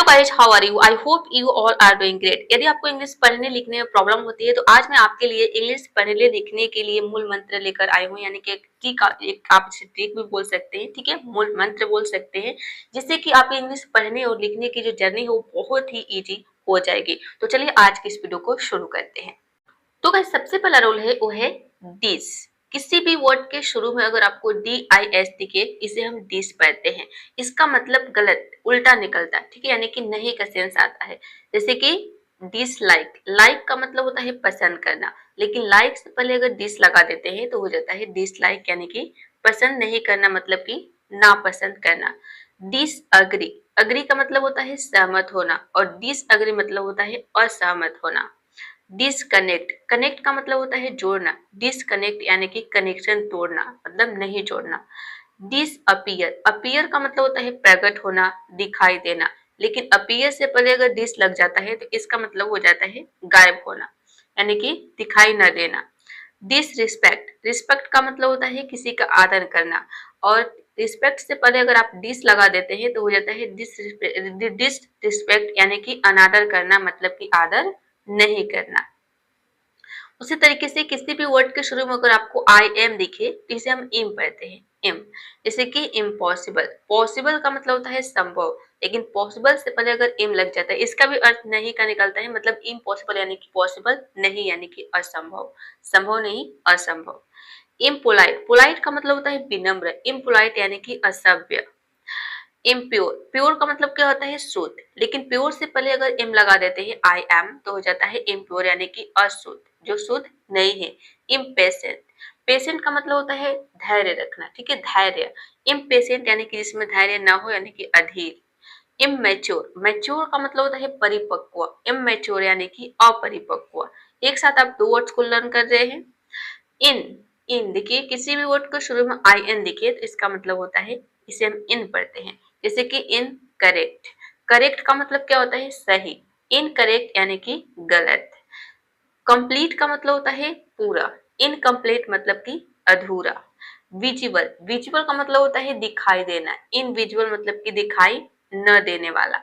Hello guys, how are you? I hope you all are doing great. यदि आपको English पढ़ने लिखने में प्रॉब्लम होती है तो आज मैं आपके लिए इंग्लिश पढ़ने लिखने के लिए मूल मंत्र लेकर आई हूँ, यानी कि एक आप इसे ट्रिक भी बोल सकते हैं, ठीक है, मूल मंत्र बोल सकते हैं, जिससे कि आपकी इंग्लिश पढ़ने और लिखने की जो जर्नी है वो बहुत ही इजी हो जाएगी। तो चलिए आज की इस वीडियो को शुरू करते हैं। तो गाइस सबसे पहला रूल है वो है दिस। किसी भी वर्ड के शुरू में अगर आपको DIS दिखे, इसे हम दिस पढ़ते हैं। इसका मतलब गलत, उल्टा निकलता है, ठीक है, यानी कि नहीं का सेंस आता है। जैसे कि डिसलाइक, लाइक का मतलब होता है पसंद करना, लेकिन लाइक से पहले अगर डिस लगा देते हैं तो हो जाता है डिसलाइक, यानी कि पसंद नहीं करना, मतलब कि नापसंद करना। डिसअग्री, अग्री का मतलब होता है सहमत होना और डिसअग्री मतलब होता है असहमत होना। डिसकनेक्ट, कनेक्ट का मतलब होता है जोड़ना, डिसकनेक्ट यानी कि कनेक्शन तोड़ना, मतलब नहीं जोड़ना। डिसअपियर, अपीयर का मतलब होता है प्रकट होना, दिखाई देना, लेकिन अपीयर से पहले अगर डिस लग जाता है तो इसका मतलब हो जाता है गायब होना, यानी कि दिखाई न देना। डिसरिस्पेक्ट, रिस्पेक्ट का मतलब होता है किसी का आदर करना, और रिस्पेक्ट से पहले अगर आप डिस लगा देते हैं तो हो जाता है डिसरिस्पेक्ट, यानी कि अनादर करना, मतलब कि आदर नहीं करना। उसी तरीके से किसी भी वर्ड के शुरू में अगर आपको आई एम दिखे तो इसे हम इम पढ़ते हैं, इम। जैसे कि इम्पॉसिबल, पॉसिबल का मतलब होता है संभव, लेकिन पॉसिबल से पहले अगर इम लग जाता है इसका भी अर्थ नहीं का निकलता है, मतलब इम्पॉसिबल यानी कि पॉसिबल नहीं, यानी कि असंभव, संभव नहीं असंभव। इम्पोलाइट, पोलाइट का मतलब होता है विनम्र, इम्पोलाइट यानी कि असभ्य। इम्प्योर, प्योर का मतलब क्या होता है शुद्ध, लेकिन प्योर से पहले अगर एम लगा देते हैं आई एम तो हो जाता है इम्प्योर, यानी कि अशुद्ध, जो शुद्ध नहीं है। इम्पेशेंट, पेशेंट का मतलब होता है धैर्य रखना, ठीक है, धैर्य। इम्पेशेंट यानी कि जिसमें धैर्य ना हो, यानी कि अधीर। इमेच्योर, मैच्योर का मतलब होता है परिपक्व, इमेच्योर यानी कि अपरिपक्व। एक साथ आप दो वर्ड्स को लर्न कर रहे हैं। इन, इन देखिए किसी भी वर्ड को शुरू में आई एन दिखे तो इसका मतलब होता है, इसे हम इन पढ़ते हैं। जैसे कि इन करेक्ट, करेक्ट का मतलब क्या होता है सही, इनकरेक्ट यानी कि गलत। कंप्लीट का मतलब होता है पूरा, इनकम्प्लीट मतलब कि अधूरा। विजिबल, विजिबल का मतलब होता है दिखाई देना, इनविजिबल मतलब कि दिखाई न देने वाला।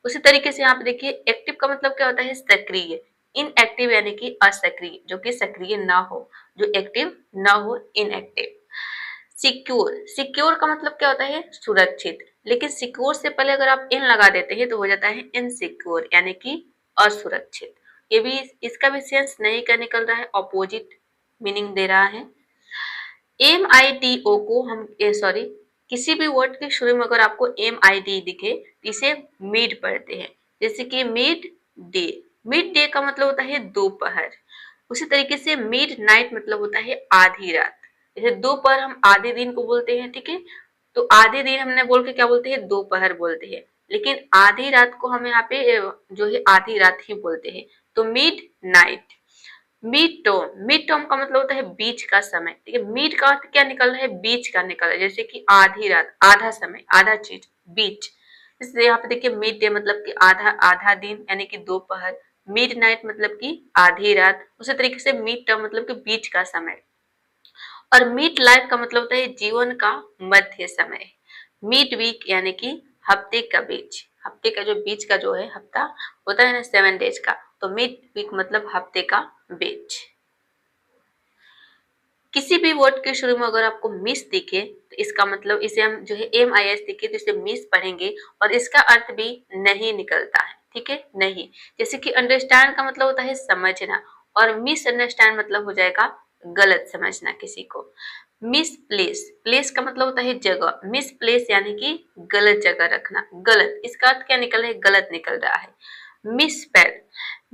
उसी तरीके से यहाँ पे देखिए एक्टिव का मतलब क्या होता है सक्रिय, इनएक्टिव यानी कि असक्रिय, जो कि सक्रिय ना हो, जो एक्टिव ना हो, इनएक्टिव। सिक्योर, सिक्योर का मतलब क्या होता है सुरक्षित, लेकिन सिक्योर से पहले अगर आप इन लगा देते हैं तो हो जाता है इनसिक्योर, यानी कि असुरक्षित। ये भी, इसका भी सेंस नहीं का निकल रहा है, ऑपोजिट मीनिंग दे रहा है। MIDO को हम सॉरी, किसी भी वर्ड के शुरू में अगर आपको MID दिखे इसे मिड पढ़ते हैं। जैसे कि मिड डे, मिड डे का मतलब होता है दोपहर। उसी तरीके से मिड नाइट मतलब होता है आधी रात। जैसे दोपहर हम आधे दिन को बोलते हैं, ठीक है, तो आधे दिन हमने बोल के क्या बोलते हैं दोपहर बोलते हैं, लेकिन आधी रात को हम यहाँ पे जो है आधी रात ही बोलते हैं, तो mid night. Mid term, mid term का मतलब होता है बीच का समय, ठीक है, मिड का अर्थ क्या निकल रहा है बीच का निकल रहा है, जैसे कि आधी रात, आधा समय, आधा चीज, बीच। इसलिए यहाँ पे देखिए मिड डे मतलब कि आधा, आधा दिन यानी कि दोपहर। मिड नाइट मतलब कि आधी रात। उसी तरीके से मिड टर्म मतलब कि बीच का समय। और मिड लाइफ का मतलब होता है जीवन का मध्य समय। मिड वीक यानी कि हफ्ते का बीच, हफ्ते का जो बीच का जो है हफ्ता होता है ना 7 डेज का, तो मिड वीक मतलब हफ्ते का बीच। किसी भी वर्ड के शुरू में अगर आपको मिस दिखे तो इसका मतलब, इसे हम जो है MIS दिखे तो इसे मिस पढ़ेंगे और इसका अर्थ भी नहीं निकलता है, ठीक है, नहीं। जैसे कि अंडरस्टैंड का मतलब होता है समझना, और मिस अंडरस्टैंड मतलब हो जाएगा गलत समझना किसी को। मिस प्लेस, प्लेस का मतलब होता है जगह, मिस प्लेस यानी कि गलत जगह रखना, गलत, इसका अर्थ क्या निकल रहा है गलत निकल रहा है। मिस स्पेल,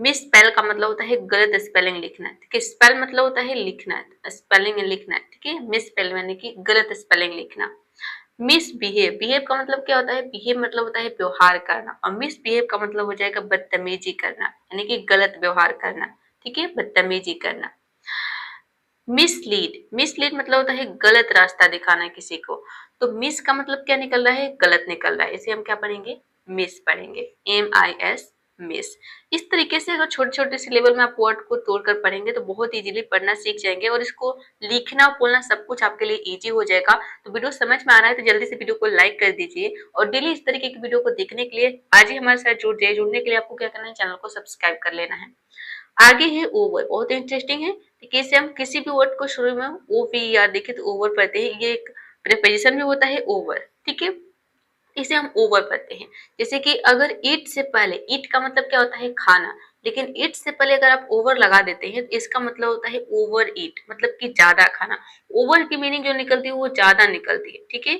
मिस स्पेल का मतलब होता है गलत स्पेलिंग लिखना, ठीक है, स्पेल मतलब होता है लिखना, स्पेलिंग लिखना, ठीक है, मिस स्पेल यानी कि गलत स्पेलिंग लिखना। मिसबिहेव, बिहेव का मतलब क्या होता है, बिहेव मतलब होता है व्यवहार करना, और मिसबिहेव का मतलब हो जाएगा बदतमीजी करना, यानी कि गलत व्यवहार करना, ठीक है, बदतमीजी करना। मिसलीड, मिसलीड मतलब होता है गलत रास्ता दिखाना किसी को, तो मिस का मतलब क्या निकल रहा है गलत निकल रहा है, इसे हम क्या पढ़ेंगे मिस पढ़ेंगे, MIS मिस। इस तरीके से अगर छोटे-छोटे से लेवल में आप वर्ड को तोड़कर पढ़ेंगे तो बहुत इजीली पढ़ना सीख जाएँगे और इसको लिखना, बोलना सब कुछ आपके लिए ईज़ी हो जाएगा। तो वीडियो समझ में आ रहा है तो जल्दी से वीडियो को लाइक कर दीजिए और डेली इस तरीके की वीडियो को देखने के लिए आज ही हमारे साथ जुड़ जाइए। जुड़ने के लिए आपको क्या करना है, चैनल को सब्सक्राइब कर लेना है। आगे है ओवर, बहुत इंटरेस्टिंग है। देखिए इसे हम किसी भी वर्ड को शुरू में OVER देखिए तो ओवर पढ़ते हैं। ये एक प्रीपोजिशन भी होता है ओवर, ठीक है। इसे हम ओवर पढ़ते हैं। जैसे कि अगर ईट से पहले, ईट का मतलब क्या होता है खाना, लेकिन ईट से पहले अगर आप ओवर लगा देते हैं तो इसका मतलब होता है ओवर ईट, मतलब कि ज्यादा खाना। ओवर की मीनिंग जो निकलती है वो ज्यादा निकलती है, ठीक है।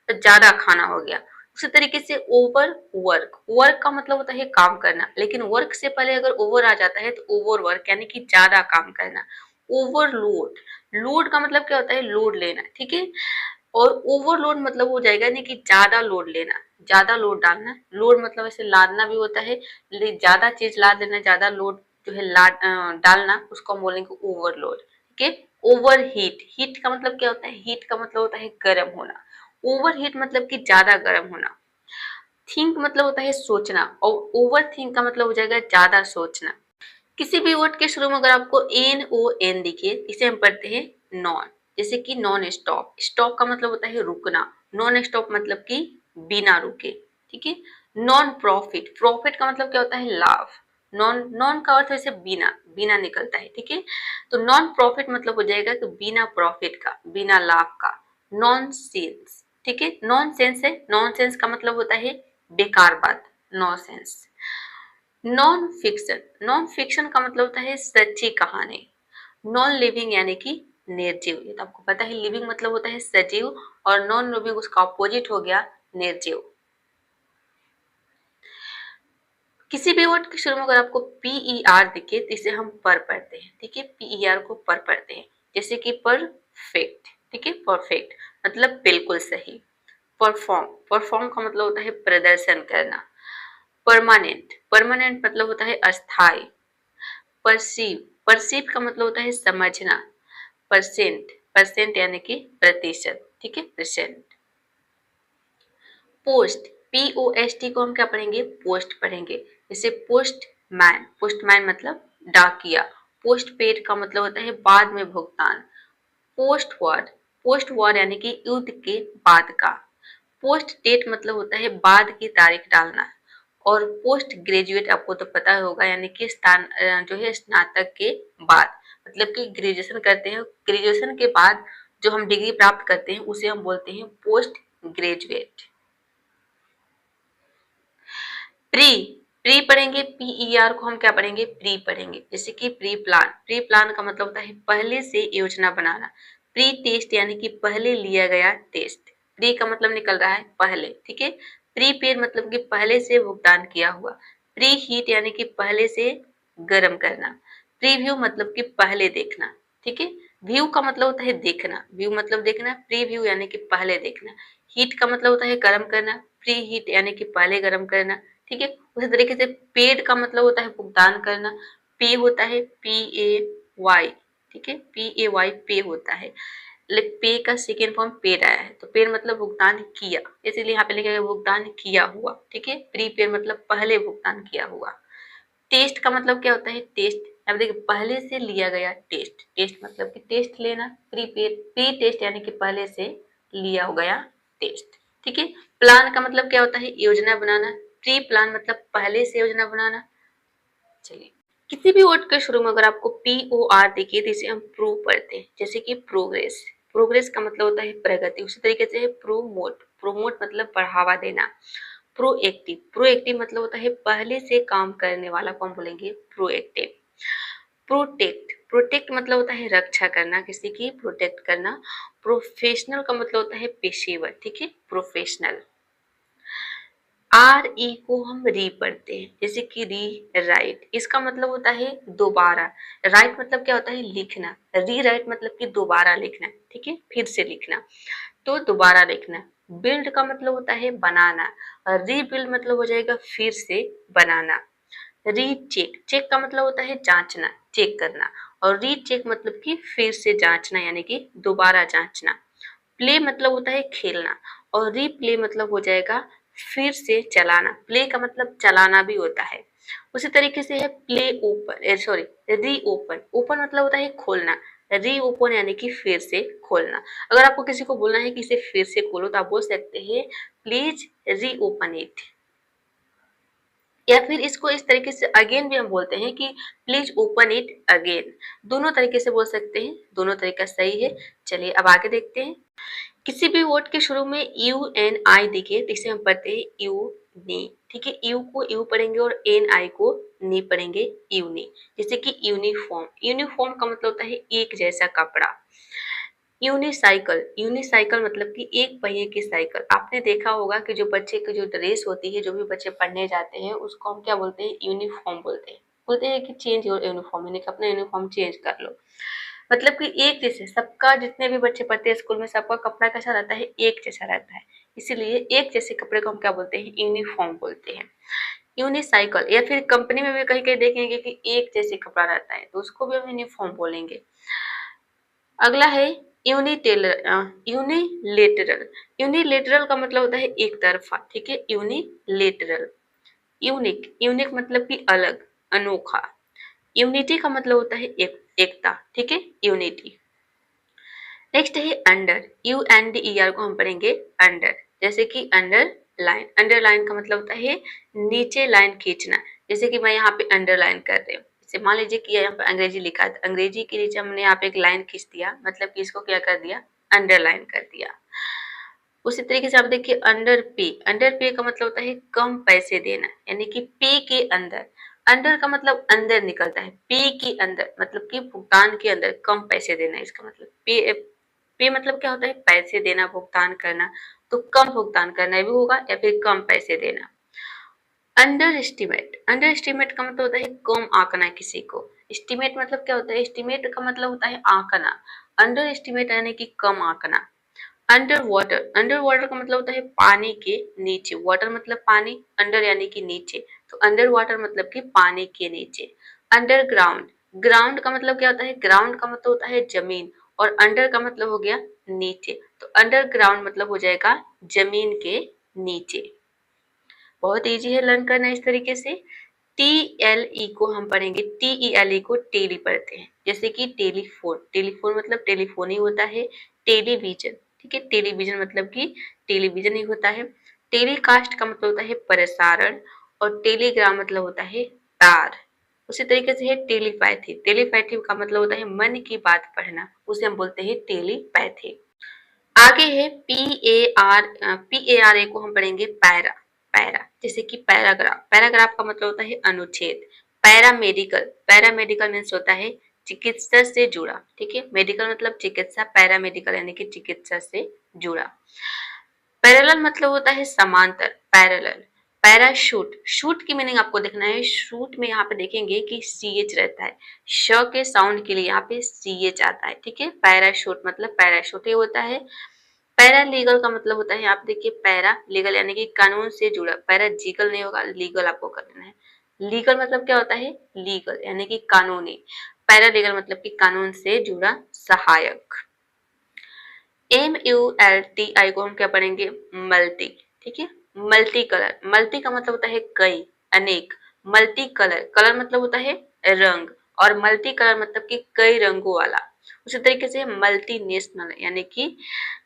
तो ज्यादा खाना हो गया। उसी तरीके से ओवर वर्क, वर्क का मतलब होता है काम करना, लेकिन वर्क से पहले अगर ओवर आ जाता है तो ओवर वर्क यानी कि ज्यादा काम करना। ओवरलोड, लोड का मतलब क्या होता है, लोड लेना, ठीक है। और ओवरलोड मतलब हो जाएगा नहीं कि ज्यादा लोड लेना, ज्यादा लोड डालना। लोड मतलब ऐसे लादना भी होता है, ज्यादा चीज लाद देना, ज्यादा लोड जो है डालना, उसको हम बोलेंगे ओवरलोड, ठीक है। ओवर हीट, हीट का मतलब क्या होता है, हीट का मतलब होता है गर्म होना। ओवर हीट मतलब कि ज्यादा गर्म होना। थिंक मतलब होता है सोचना और ओवर थिंक का मतलब हो जाएगा ज्यादा सोचना। किसी भी वर्ड के शुरू में अगर आपको NON दिखे, इसे हम पढ़ते हैं नॉन। जैसे कि नॉन स्टॉप, स्टॉप का मतलब होता है रुकना, नॉन स्टॉप मतलब कि बिना रुके, ठीक है। नॉन प्रॉफिट, प्रॉफिट का मतलब क्या होता है, लाभ। नॉन, नॉन का अर्थ वैसे बिना, बिना निकलता है, ठीक है। तो नॉन प्रॉफिट मतलब हो जाएगा कि बिना प्रॉफिट का, बिना लाभ का। नॉन सेंस, ठीक है, नॉन सेंस है। नॉन सेंस का मतलब होता है बेकार बात, non sense. Non fiction, non fiction का मतलब होता है सच्ची कहानी। नॉन लिविंग यानी कि निर्जीव, ये तो आपको पता है, लिविंग मतलब होता है सजीव और नॉन लिविंग उसका ऑपोजिट हो गया निर्जीव। किसी भी वर्ड के शुरू में अगर आपको PER दिखे तो इसे हम पर पढ़ते हैं, ठीक है। PER को पर पढ़ते हैं। जैसे कि परफेक्ट, ठीक है, परफेक्ट मतलब बिल्कुल सही। परफॉर्म, परफॉर्म का मतलब होता है प्रदर्शन करना। परमानेंट, परमानेंट मतलब होता है अस्थाई। परसीव, परसीव का मतलब होता है समझना। परसेंट, परसेंट यानी कि प्रतिशत, ठीक है, परसेंट। पोस्ट, POST को हम क्या पढ़ेंगे, पोस्ट पढ़ेंगे। जैसे पोस्ट मैन, पोस्टमैन मतलब डाकिया। पोस्ट पेड का मतलब होता है बाद में भुगतान। पोस्ट वॉर, पोस्ट वॉर यानी कि युद्ध के बाद का। पोस्ट डेट मतलब होता है बाद की तारीख डालना। और पोस्ट ग्रेजुएट आपको तो पता होगा, यानी कि स्थान जो है स्नातक के बाद, मतलब कि ग्रेजुएशन करते हैं, ग्रेजुएशन के बाद जो हम डिग्री प्राप्त करते हैं उसे हम बोलते हैं पोस्ट ग्रेजुएट। प्री, प्री पढ़ेंगे, PER को हम क्या पढ़ेंगे, प्री पढ़ेंगे। जैसे कि प्री प्लान, प्री प्लान का मतलब होता है पहले से योजना बनाना। प्री टेस्ट यानी कि पहले लिया गया टेस्ट। प्री का मतलब निकल रहा है पहले, ठीक है। प्री पेड मतलब कि पहले से भुगतान किया हुआ। प्री हीट यानी कि पहले से गर्म करना। प्रीव्यू मतलब कि पहले देखना, ठीक है। व्यू का मतलब होता है देखना, व्यू मतलब देखना। प्रीव्यू यानी कि पहले देखना। हीट का मतलब होता है गर्म करना। प्री हीट यानी कि पहले गर्म करना, ठीक है। उसी तरीके से पेड का मतलब होता है भुगतान करना। पे होता है PAY, ठीक है, PAY पे होता है। पे का सेकेंड फॉर्म पेड आया है, तो पेड मतलब भुगतान किया, इसीलिए यहाँ पे लिखा गया भुगतान किया हुआ, ठीक है। प्री पेड मतलब पहले भुगतान किया हुआ। टेस्ट का मतलब क्या होता है, टेस्ट, अब देखिए पहले से लिया गया टेस्ट, टेस्ट मतलब कि टेस्ट लेना। प्रीपेड, प्री टेस्ट यानी कि पहले से लिया हो गया टेस्ट, ठीक है। प्लान का मतलब क्या होता है, योजना बनाना। प्री प्लान मतलब पहले से योजना बनाना। चलिए, किसी भी वर्ड के शुरू में अगर आपको POR देखिए तो इसे हम प्रूव पढ़ते हैं। जैसे कि प्रोग्रेस, प्रोग्रेस का मतलब होता है प्रगति। उसी तरीके से है प्रोमोट, प्रोमोट मतलब बढ़ावा देना। प्रोएक्टिव, प्रोएक्टिव मतलब होता है पहले से काम करने वाला को हम बोलेंगे प्रोएक्टिव। प्रोटेक्ट, प्रोटेक्ट मतलब होता है रक्षा करना, किसी की प्रोटेक्ट करना। प्रोफेशनल का मतलब होता है पेशेवर, ठीक है, प्रोफेशनल। RE को हम री पढ़ते हैं। जैसे कि री राइट, इसका मतलब होता है दोबारा। राइट मतलब क्या होता है, लिखना। री राइट मतलब कि दोबारा लिखना, ठीक है, फिर से लिखना, तो दोबारा लिखना। बिल्ड का मतलब होता है बनाना और रीबिल्ड मतलब हो जाएगा फिर से बनाना। रीचेक, चेक का मतलब होता है जांचना, चेक करना। और रीचेक मतलब कि फिर से जांचना यानी कि दोबारा जांचना। प्ले मतलब होता है खेलना और रीप्ले मतलब हो जाएगा फिर से चलाना, प्ले का मतलब चलाना भी होता है। उसी तरीके से है प्ले ओपन, सॉरी री ओपन, ओपन मतलब होता है खोलना, री ओपन यानी कि फिर से खोलना। अगर आपको किसी को बोलना है कि इसे फिर से खोलो तो आप बोल सकते हैं प्लीज री ओपन इट। या फिर इसको इस तरीके से अगेन भी हम बोलते हैं कि प्लीज ओपन इट अगेन। दोनों तरीके से बोल सकते हैं, दोनों तरीका सही है। चलिए अब आगे देखते हैं। किसी भी वर्ड के शुरू में यू एन आई दिखे तो इसे हम पढ़ते हैं यू नी। ठीक है, यू को यू पढ़ेंगे और एन आई को नी पढ़ेंगे, यूनी। जैसे कि यूनिफॉर्म, यूनिफॉर्म का मतलब होता है एक जैसा कपड़ा। यूनिसाइकिल, यूनिसाइकिल मतलब कि एक पहिए की साइकिल। आपने देखा होगा कि जो बच्चे की जो ड्रेस होती है, जो भी बच्चे पढ़ने जाते हैं उसको हम क्या बोलते हैं, यूनिफॉर्म बोलते हैं। बोलते हैं कि चेंज योर यूनिफॉर्म, यानी कि अपना यूनिफॉर्म चेंज कर लो। मतलब कि एक जैसे सबका, जितने भी बच्चे पढ़ते हैं स्कूल में सबका कपड़ा कैसा रहता है, एक जैसा रहता है। इसीलिए एक जैसे कपड़े को हम क्या बोलते हैं, यूनिफॉर्म बोलते हैं। यूनिसाइकिल, या फिर कंपनी में भी कहीं कहीं देखेंगे कि एक जैसे कपड़ा रहता है तो उसको भी हम यूनिफॉर्म बोलेंगे। अगला है यूनिलेटरल। यूनिलेटरल का मतलब होता है एक तरफा। ठीक है, यूनिलेटरल। यूनिक, यूनिक मतलब कि अलग, अनोखा। यूनिटी का मतलब होता है एकता। ठीक है, यूनिटी। नेक्स्ट है under, U N D E R को हम पढ़ेंगे अंडर। जैसे कि अंडर लाइन, अंडरलाइन का मतलब होता है नीचे लाइन खींचना। जैसे कि मैं यहाँ पे अंडरलाइन कर रही हूँ, जैसे मान लीजिए कि यहाँ पे अंग्रेजी लिखा है, अंग्रेजी के नीचे हमने यहाँ पे एक लाइन खींच दिया, मतलब कि इसको क्या कर दिया, अंडरलाइन कर दिया। उसी तरीके से आप देखिए अंडर पे, अंडर पे का मतलब होता है कम पैसे देना, यानी कि पे के अंदर। अंडर का मतलब अंदर निकलता है, पे के अंदर मतलब कि भुगतान के अंदर कम पैसे देना। इसका मतलब पे, पे मतलब क्या होता है, पैसे देना, भुगतान करना। तो कम भुगतान करना भी होगा या फिर कम पैसे देना। अंडर एस्टिमेट, अंडर एस्टिमेट का मतलब होता है कम आंकना किसी को। एस्टिमेट मतलब क्या होता है, एस्टिमेट का मतलब होता है आंकना। अंडर एस्टिमेट यानी कि कम आंकना। अंडर वाटर, अंडर वाटर का मतलब होता है पानी के नीचे। वाटर मतलब पानी, अंडर यानी कि नीचे, तो अंडर वाटर मतलब कि पानी के नीचे। अंडरग्राउंड, ग्राउंड का मतलब क्या होता है, ग्राउंड का मतलब होता है जमीन, और अंडर का मतलब हो गया नीचे, तो अंडरग्राउंड मतलब हो जाएगा जमीन के नीचे। बहुत इजी है लर्न करना इस तरीके से। टी एल ई को हम पढ़ेंगे, टी ई एल ई को टेली पढ़ते हैं। जैसे कि टेलीफोन, टेलीफोन मतलब टेलीफोन ही होता है। टेलीविजन, ठीक है, टेलीविजन मतलब कि टेलीविजन ही होता है। टेलीकास्ट का मतलब होता है प्रसारण, और टेलीग्राम मतलब होता है तार। उसी तरीके से है टेलीपैथी, टेलीपैथी का मतलब होता है मन की बात पढ़ना, उसे हम बोलते हैं टेलीपैथी। आगे है पी ए आर ए को हम पढ़ेंगे पैरा, पैरा जैसे कि पैराग्राफ, पैराग्राफ का मतलब होता है अनुच्छेद। पैरामेडिकल, पैरामेडिकल मीन्स होता है चिकित्सा से जुड़ा। ठीक है, मेडिकल मतलब चिकित्सा, पैरामेडिकल यानी कि चिकित्सा से जुड़ा। पैरेलल मतलब होता है समांतर, पैरेलल। पैराशूट, शूट की मीनिंग आपको देखना है। शूट में यहाँ पे देखेंगे कि सी एच रहता है, श के साउंड के लिए यहाँ पे सी एच आता है। ठीक है, पैराशूट मतलब पैराशूट ही होता है। पैरा लीगल का मतलब होता है, आप देखिए पैरा लीगल यानी कि कानून से जुड़ा, पैरा जीगल नहीं होगा, लीगल आपको करना है। लीगल मतलब क्या होता है, लीगल यानी कि कानूनी। पैरा लीगल मतलब कि कानून से जुड़ा सहायक। M U L T I को हम क्या पढ़ेंगे, मल्टी। ठीक है, मल्टी कलर, मल्टी का मतलब होता है कई, अनेक। मल्टी कलर, कलर मतलब होता है रंग, और मल्टी कलर मतलब कि कई रंगों वाला। उसी तरीके से मल्टी नेशनल यानी कि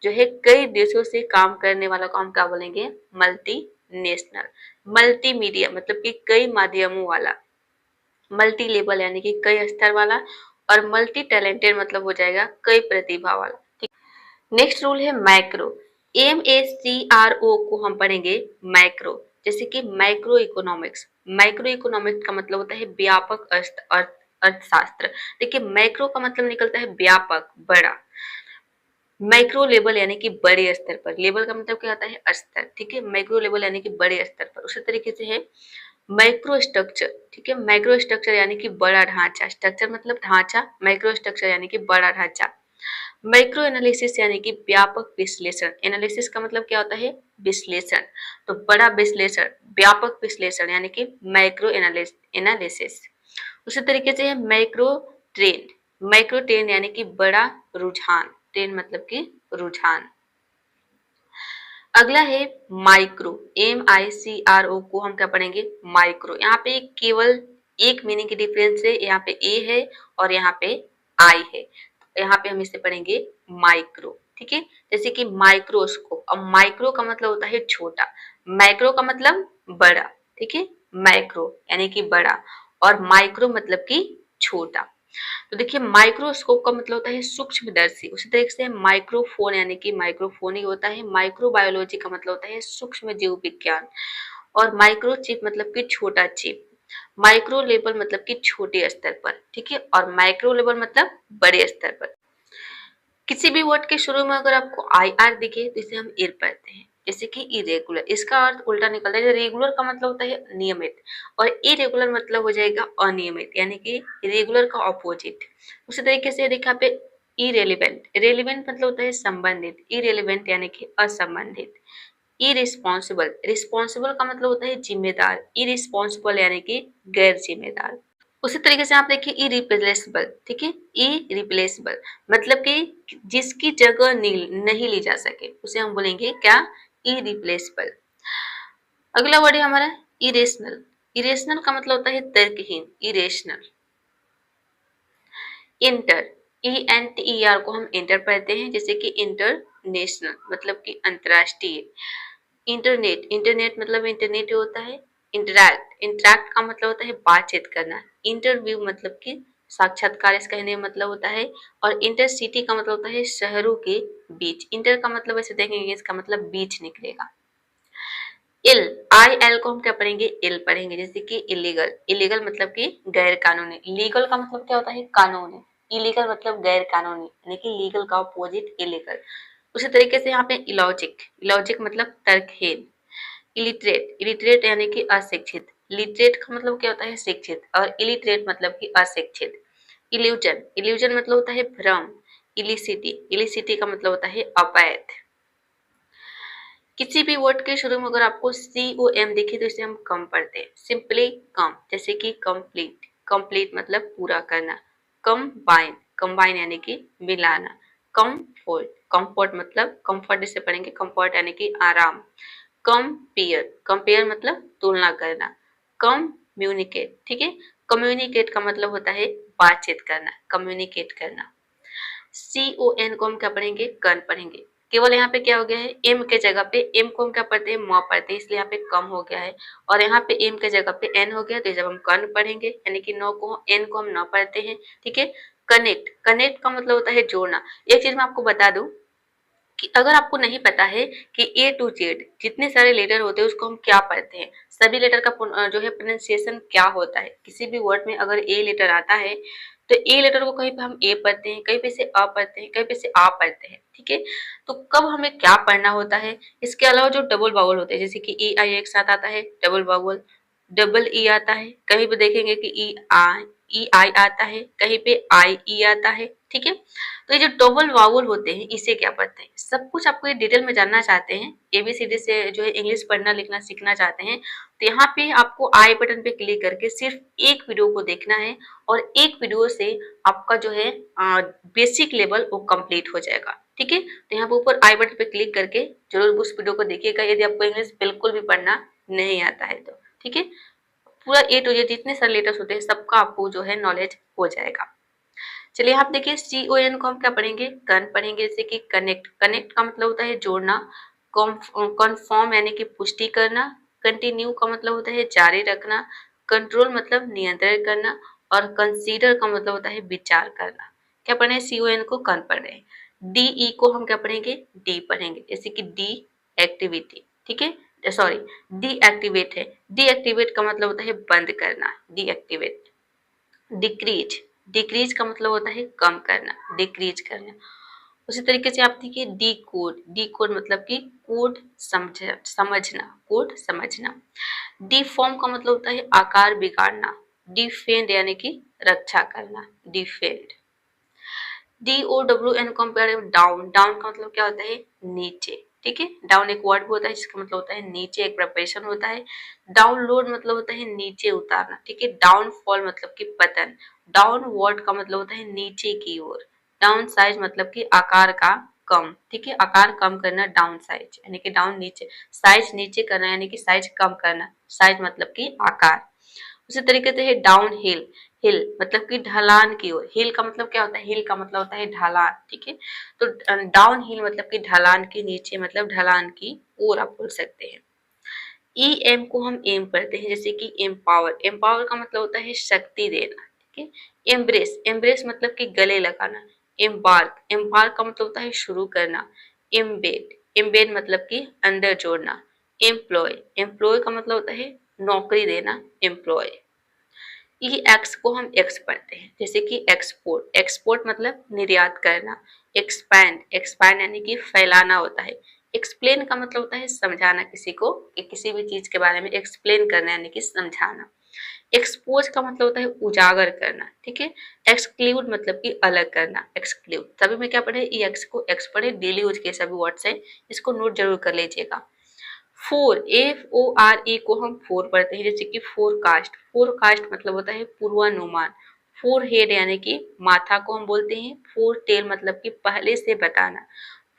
जो है कई देशों से काम करने वाला को हम क्या बोलेंगे, मल्टी नेशनल। मल्टी मीडिया मतलब कि कई माध्यमों वाला। मल्टी लेवल यानी कि कई स्तर वाला, और मल्टी टैलेंटेड मतलब हो जाएगा कई प्रतिभा वाला। नेक्स्ट रूल है macro, M A C R O को हम पढ़ेंगे मैक्रो। जैसे कि माइक्रो इकोनॉमिक्स, माइक्रो इकोनॉमिक्स का मतलब होता है व्यापक अर्थशास्त्र। देखिए मैक्रो का मतलब निकलता है व्यापक, बड़ा। माइक्रो लेवल यानी कि बड़े स्तर पर, लेवल का मतलब क्या होता है स्तर। ठीक है, माइक्रो लेवल यानी कि बड़े स्तर पर। उसी तरीके से है माइक्रो स्ट्रक्चर। ठीक है, माइक्रो स्ट्रक्चर यानी कि बड़ा ढांचा, स्ट्रक्चर मतलब ढांचा, माइक्रो स्ट्रक्चर यानी कि बड़ा ढांचा। माइक्रो एनालिसिस यानी कि व्यापक विश्लेषण, एनालिसिस का मतलब क्या होता है, विश्लेषण। तो बड़ा विश्लेषण, व्यापक विश्लेषण यानी कि माइक्रो एनालिसिस। उसी तरीके से है माइक्रो ट्रेंड, माइक्रो ट्रेंड यानी कि बड़ा रुझान, ट्रेंड मतलब कि रुझान। अगला है माइक्रो, MICRO को हम क्या पढ़ेंगे माइक्रो। यहाँ पे केवल एक मीनिंग की डिफरेंस है, यहाँ पे ए है और यहाँ पे आई है, यहाँ पे हम इसे पढ़ेंगे माइक्रो। ठीक है, जैसे कि माइक्रोस्कोप, अब माइक्रो का मतलब होता है छोटा, माइक्रो का मतलब बड़ा। ठीक है, माइक्रो यानी कि बड़ा और माइक्रो मतलब कि छोटा। तो देखिए माइक्रोस्कोप का मतलब होता है सूक्ष्मदर्शी, उसी तरीके से माइक्रोफोन यानी कि माइक्रोफोन ही होता है। माइक्रोबायोलॉजी का मतलब होता है सूक्ष्म जीव विज्ञान और माइक्रोचिप मतलब कि छोटा चिप। माइक्रो लेवल मतलब कि छोटे स्तर पर, ठीक है, और माइक्रो लेवल मतलब बड़े स्तर पर। किसी भी वर्ड के शुरू में अगर आपको IR दिखे तो इसे हम इर पढ़ते हैं, जैसे कि इरेगुलर, इसका अर्थ उल्टा निकलता है। रेगुलर का मतलब होता है नियमित और इरेगुलर मतलब हो जाएगा अनियमित, यानी कि रेगुलर का ऑपोजिट। उसी तरीके से देखिए यहाँ पे इरेलीवेंट, रेलिवेंट मतलब होता है संबंधित, इरेलीवेंट यानी कि असंबंधित। इरिस्पॉन्सिबल, रिस्पॉन्सिबल का मतलब होता है जिम्मेदार, इरिस्पॉन्सिबल यानी कि गैर जिम्मेदार। उसी तरीके से आप देखिए इरिप्लेसेबल, ठीक है, इरिप्लेसेबल मतलब कि जिसकी जगह नहीं ली जा सके उसे हम बोलेंगे क्या इरिप्लेसेबल। अगला वर्ड है हमारा इरेशनल, इरेशनल का मतलब होता है तर्कहीन, इरेशनल। इंटर, ENTER को हम इंटर पढ़ते हैं, जैसे कि इंटरनेशनल मतलब कि अंतर्राष्ट्रीय। इंटरनेट, इंटरनेट मतलब इंटरनेट होता है। इंटरैक्ट, इंटरैक्ट का मतलब होता है बातचीत करना। इंटरव्यू मतलब कि साक्षात्कार, इस कहने का मतलब होता है। और इंटरसिटी का मतलब होता है शहरों के बीच। इंटर का मतलब ऐसे देखेंगे इसका मतलब बीच निकलेगा। इल, IL को हम क्या पढ़ेंगे इल पढ़ेंगे, जैसे कि इलीगल, इलीगल मतलब कि गैर कानूनी। लीगल का मतलब क्या होता है कानूनी, इलीगल मतलब गैर कानूनी, यानी कि लीगल का अपोजिट इलीगल। उसी तरीके से यहाँ पे इलॉजिक, इलॉजिक मतलब तर्कहीन। इलिटरेट, इलिटरेट यानी कि अशिक्षित, लिटरेट का मतलब क्या होता है शिक्षित और इलिटरेट मतलब कि अशिक्षित। इल्यूजन, इल्यूजन मतलब होता है भ्रम। इलिसिटी, इलिसिटी का मतलब होता है अवैध। किसी भी वर्ड के शुरू में अगर आपको COM दिखे तो इसे हम कम पढ़ते हैं, सिंपली कम, जैसे कि कंप्लीट, कंप्लीट मतलब पूरा करना। कंबाइन, कंबाइन यानी कि मिलाना। कंफर्ट, कंफर्ट मतलब कंफर्ट इसे पढ़ेंगे कंफर्ट यानी कि आराम। कंपेयर, कंपेयर मतलब तुलना करना। कम्युनिकेट, ठीक है, कम्युनिकेट का मतलब होता है बातचीत करना, कम्युनिकेट करना। CON को हम क्या पढ़ेंगे कन पढ़ेंगे। केवल यहाँ पे क्या हो गया है एम के जगह पे, एम को हम क्या पढ़ते हैं म पढ़ते हैं, इसलिए यहाँ पे कम हो गया है। और यहाँ पे एम के जगह पे एन हो गया, तो जब हम कन पढ़ेंगे यानी कि नो को एन को हम न पढ़ते हैं। ठीक है, कनेक्ट, कनेक्ट का मतलब होता है जोड़ना। एक चीज मैं आपको बता दूं कि अगर आपको नहीं पता है कि A to Z जितने सारे लेटर होते हैं उसको हम क्या पढ़ते हैं, सभी लेटर का जो है प्रोनाउंसिएशन क्या होता है, किसी भी वर्ड में अगर ए लेटर आता है तो ए लेटर को कहीं पे हम ए पढ़ते हैं, कहीं पे से अ पढ़ते हैं, कहीं पे से आ पढ़ते हैं। ठीक है, तो कब हमें क्या पढ़ना होता है। इसके अलावा जो डबल बाउल होते हैं, जैसे कि EI एक साथ आता है डबल बाउल, डबल ई आता है, कहीं पे देखेंगे कि ई आई आता है, कहीं पे IE आता है। ठीक है, तो ये जो डबल वावल होते हैं इसे क्या पढ़ते हैं, सब कुछ आपको ये डिटेल में जानना चाहते हैं, ABCD से जो है इंग्लिश पढ़ना लिखना सीखना चाहते हैं, तो यहाँ पे आपको आई बटन पे क्लिक करके सिर्फ एक वीडियो को देखना है और एक वीडियो से आपका जो है बेसिक लेवल वो कंप्लीट हो जाएगा। ठीक है, तो यहाँ पे ऊपर आई बटन पे क्लिक करके जरूर उस वीडियो को देखिएगा यदि आपको इंग्लिश बिल्कुल भी पढ़ना नहीं आता है तो। ठीक है, पूरा A to Z जितने सारे लेटर्स होते हैं सबका आपको जो है नॉलेज हो जाएगा। चलिए आप देखिए CON को हम क्या पढ़ेंगे कन पढ़ेंगे, जैसे कि कनेक्ट, कनेक्ट का मतलब होता है जोड़ना। कन्फर्म यानी कि पुष्टि करना। कंटिन्यू का मतलब होता है जारी रखना। कंट्रोल मतलब नियंत्रण करना और कंसीडर का मतलब होता है विचार करना। क्या पढ़े CON को कन पढ़ रहे हैं। DE को हम क्या पढ़ेंगे डी पढ़ेंगे, जैसे कि डी एक्टिविटी। ठीक है, सॉरी डीएक्टिवेट है, डीएक्टिवेट का मतलब होता है बंद करना, डीएक्टिवेट। डिक्रीज, डिक्रीज का मतलब होता है कम करना, डिक्रीज करना। उसी तरीके से आप देखिए डी कोड, डी कोड मतलब कि कोड समझना, कोड समझना। डिफॉर्म का मतलब होता है आकार बिगाड़ना। डिफेंड यानी कि रक्षा करना, डिफेंड। DOWN को हम कह रहे हैं डाउन, डाउन का मतलब क्या होता है नीचे। ठीक है, डाउन एक वर्ड होता है जिसका मतलब होता है नीचे, एक प्रिपरेशन होता है। डाउनलोड मतलब होता है नीचे उतारना। ठीक है, डाउनफॉल मतलब कि पतन। डाउनवर्ड का मतलब होता है नीचे की ओर। डाउन साइज मतलब कि आकार का कम, ठीक है, आकार कम करना, डाउन साइज यानी कि डाउन नीचे, साइज नीचे करना यानी कि साइज कम करना, साइज मतलब कि आकार। उसी तरीके से है डाउन हिल, हिल मतलब कि ढलान की ओर, हिल का मतलब क्या होता है, हिल का मतलब होता है ढलान, ठीक है, तो डाउन हिल मतलब कि ढलान के नीचे, मतलब ढलान की ओर आप बोल सकते हैं। ई एम को हम एम पढ़ते हैं, जैसे कि एम्पावर, एम्पावर का मतलब होता है शक्ति देना, ठीक है। एम्ब्रेस, एम्ब्रेस मतलब कि गले लगाना। एम्बार्क, एम्बार्क का मतलब होता है शुरू करना। एम्बेड, एम्बेड मतलब कि अंदर जोड़ना। एम्प्लॉय, एम्प्लॉय का मतलब होता है नौकरी देना, एम्प्लॉय। ई एक्स को हम एक्स पढ़ते हैं, जैसे कि एक्सपोर्ट, एक्सपोर्ट मतलब निर्यात करना। एक्सपैंड, एक्सपैंड यानी कि फैलाना होता है। एक्सप्लेन का मतलब होता है समझाना किसी को, कि किसी भी चीज के बारे में एक्सप्लेन करना यानी कि समझाना। एक्सपोज का मतलब होता है उजागर करना, ठीक है। एक्सक्लूड मतलब कि अलग करना, एक्सक्लूड। तभी मैं क्या पढ़े, ई एक्स को एक्स पढ़े, डेली यूज के सभी वर्ड्स है, इसको नोट जरूर कर लीजिएगा। Four, F O R A को हम फोर पढ़ते हैं, जैसे कि फोरकास्ट, फोरकास्ट मतलब होता है पूर्वानुमान। फोर हेड यानी कि माथा को हम बोलते हैं। फोर टेल मतलब कि पहले से बताना।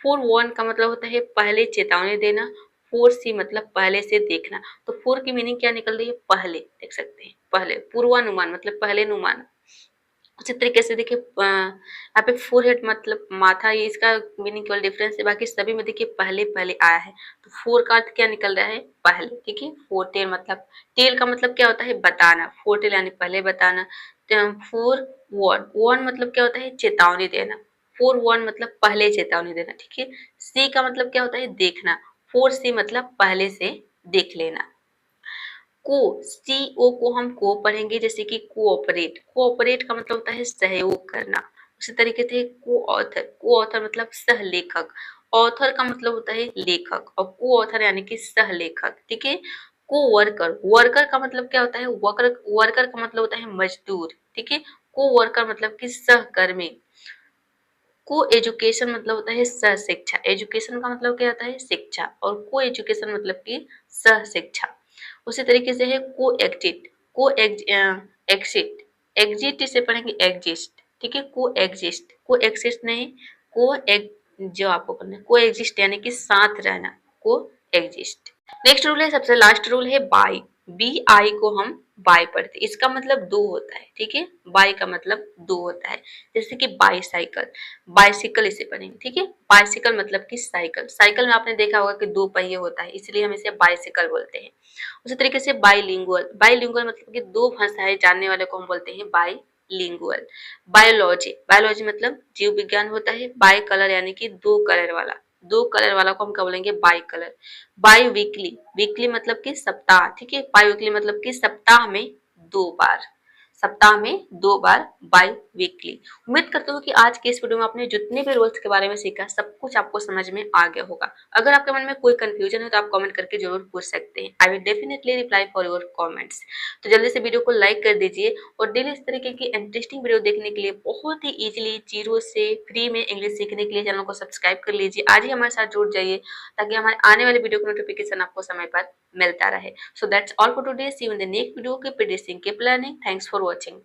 फोर वन का मतलब होता है पहले चेतावनी देना। फोर सी मतलब पहले से देखना। तो फोर की मीनिंग क्या निकल रही है, पहले, देख सकते हैं, पहले, पूर्वानुमान मतलब पहले अनुमान। उसी तरीके से देखिए यहाँ पे फोरहेड मतलब माथा, ये इसका मीनिंग केवल डिफरेंस है, बाकी सभी में देखिए पहले पहले आया है। तो फोर का अर्थ क्या निकल रहा है, पहले, ठीक है। फोर टेल मतलब, टेल का मतलब क्या होता है, बताना, फोर टेल यानी पहले बताना। फोर वन, वन मतलब क्या होता है, चेतावनी देना। फोर वन मतलब पहले चेतावनी देना, ठीक है। सी का मतलब क्या होता है, देखना। फोर सी मतलब पहले से देख लेना। को, सी ओ को हम को पढ़ेंगे, जैसे कि कोऑपरेट, कोऑपरेट का मतलब होता है सहयोग करना। उसी तरीके से को ऑथर, को ऑथर मतलब सह लेखक। ऑथर का मतलब होता है लेखक, और को ऑथर यानी कि सह लेखक, ठीक है। को वर्कर, वर्कर का मतलब क्या होता है, वर्कर, वर्कर का मतलब होता है मजदूर, ठीक है। को वर्कर मतलब कि सहकर्मी। को एजुकेशन मतलब होता है सह शिक्षा, एजुकेशन का मतलब क्या होता है, शिक्षा, और को एजुकेशन मतलब कि सह शिक्षा। उसी तरीके से है को एक्जिट, को एक्सिट, एग्जिट इसे पढ़ेंगे एग्जिस्ट, ठीक है। को एग्जिस्ट, को एक्सिस्ट नहीं, को एक, जो आपको करना है को एग्जिस्ट यानी कि साथ रहना, को एग्जिस्ट। नेक्स्ट रूल है, सबसे लास्ट रूल है बाई, बी आई को हम बाई पढ़ते हैं, इसका मतलब दो होता है, ठीक है। बाई का मतलब दो होता है, जैसे कि बाईसाइकिल, बाइसिकल इसे पढ़ेंगे, ठीक है। बाइसिकल मतलब कि साइकिल, साइकिल में आपने देखा होगा कि दो पहिए होता है, इसलिए हम इसे बाइसिकल बोलते हैं। उसी तरीके से बाईलिंगुअल, बाईलिंगुअल मतलब कि दो भाषाएं जानने वाले को हम बोलते हैं बाईलिंगुअल। बायोलॉजी, बायोलॉजी मतलब जीव विज्ञान होता है। बाई कलर यानी कि दो कलर वाला, दो कलर वाला को हम क्या बोलेंगे, by colour. By weekly, weekly मतलब कि सप्ताह, ठीक है। बाई वीकली मतलब कि सप्ताह में दो बार, सप्ताह में दो बार, बाई वीकली। उम्मीद करती हूँ कि आज के इस वीडियो में आपने जितने भी रूल्स के बारे में सीखा, सब कुछ आपको समझ में आ गया होगा। अगर आपके मन में कोई कंफ्यूजन है तो आप कमेंट करके जरूर पूछ सकते हैं, I will definitely reply for your comments. तो जल्दी से वीडियो को लाइक कर दीजिए, और डेली इस तरीके की इंटरेस्टिंग वीडियो देखने के लिए, बहुत ही इजीली जीरो से फ्री में इंग्लिश सीखने के लिए चैनल को सब्सक्राइब कर लीजिए। आज ही हमारे साथ जुड़ जाइए, ताकि हमारे आने वाले वीडियो का नोटिफिकेशन आपको समय पर मिलता रहे। So that's all for today. See you in the next video. Keep practicing, keep learning. Thanks for watching.